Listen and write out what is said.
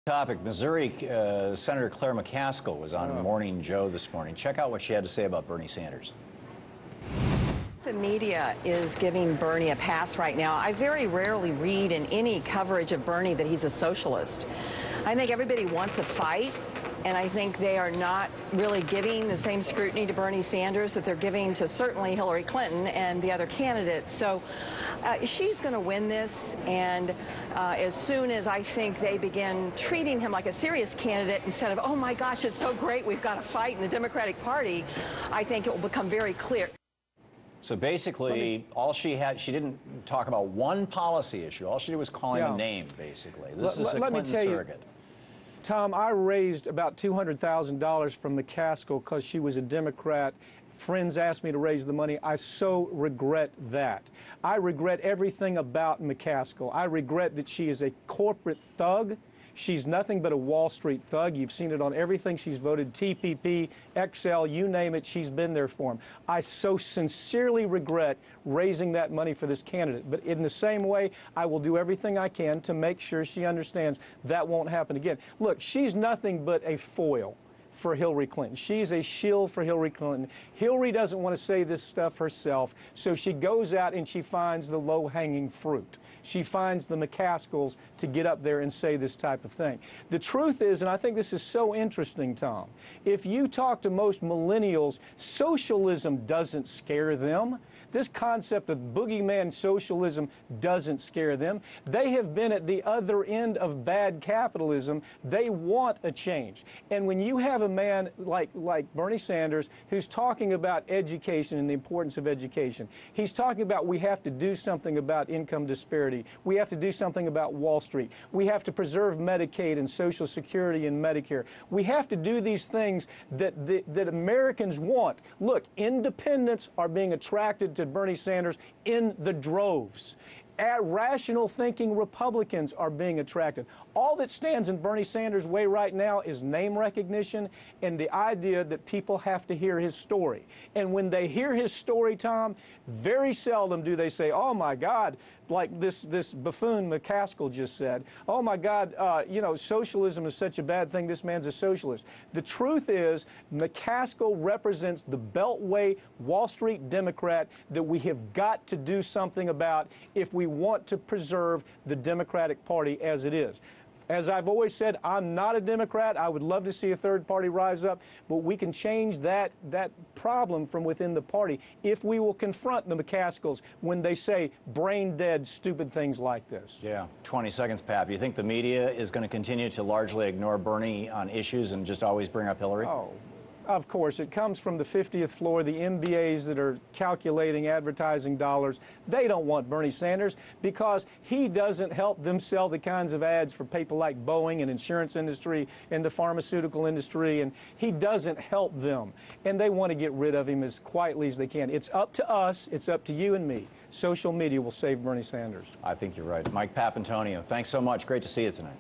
Topic. Missouri Senator Claire McCaskill was on Morning Joe this morning. Check out what she had to say about Bernie Sanders. The media is giving Bernie a pass right now. I very rarely read in any coverage of Bernie that he's a socialist. I think everybody wants a fight, and I think they are not really giving the same scrutiny to Bernie Sanders that they're giving to certainly Hillary Clinton and the other candidates. So she's going to win this, and as soon as I think they begin treating him like a serious candidate instead of, oh my gosh, it's so great, we've got a fight in the Democratic Party, I think it will become very clear. So basically, she didn't talk about one policy issue. All she did was call him a name, basically. This is a Clinton surrogate. Tom, I raised about $200,000 from McCaskill because she was a Democrat. Friends asked me to raise the money. I so regret that. I regret everything about McCaskill. I regret that she is a corporate thug. She's nothing but a Wall Street thug. You've seen it on everything she's voted, TPP, XL, you name it, she's been there for him. I so sincerely regret raising that money for this candidate. But in the same way, I will do everything I can to make sure she understands that won't happen again. Look, she's nothing but a foil for Hillary Clinton. She's a shield for Hillary Clinton. Hillary doesn't want to say this stuff herself, so she goes out and she finds the low-hanging fruit. She finds the McCaskills to get up there and say this type of thing. The truth is, and I think this is so interesting, Tom, if you talk to most millennials, socialism doesn't scare them. This concept of boogeyman socialism doesn't scare them. They have been at the other end of bad capitalism. They want a change. And when you have a man like Bernie Sanders who's talking about education and the importance of education, he's talking about we have to do something about income disparity. We have to do something about Wall Street. We have to preserve Medicaid and Social Security and Medicare. We have to do these things that Americans want. Look, independents are being attracted to Bernie Sanders in the droves. Rational thinking Republicans are being attracted. All that stands in Bernie Sanders' way right now is name recognition and the idea that people have to hear his story. And when they hear his story, Tom, very seldom do they say, oh my God, like this buffoon McCaskill just said, oh my God, you know, socialism is such a bad thing, this man's a socialist. The truth is, McCaskill represents the Beltway Wall Street Democrat that we have got to do something about if we want to preserve the Democratic Party as it is. As I've always said, I'm not a Democrat. I would love to see a third party rise up, but we can change that problem from within the party if we will confront the McCaskills when they say brain-dead, stupid things like this. Yeah. 20 seconds, Pap. You think the media is going to continue to largely ignore Bernie on issues and just always bring up Hillary? Oh. Of course, it comes from the 50th floor, the MBAs that are calculating advertising dollars. They don't want Bernie Sanders because he doesn't help them sell the kinds of ads for people like Boeing and insurance industry and the pharmaceutical industry, and he doesn't help them. And they want to get rid of him as quietly as they can. It's up to us. It's up to you and me. Social media will save Bernie Sanders. I think you're right. Mike Papantonio, thanks so much. Great to see you tonight.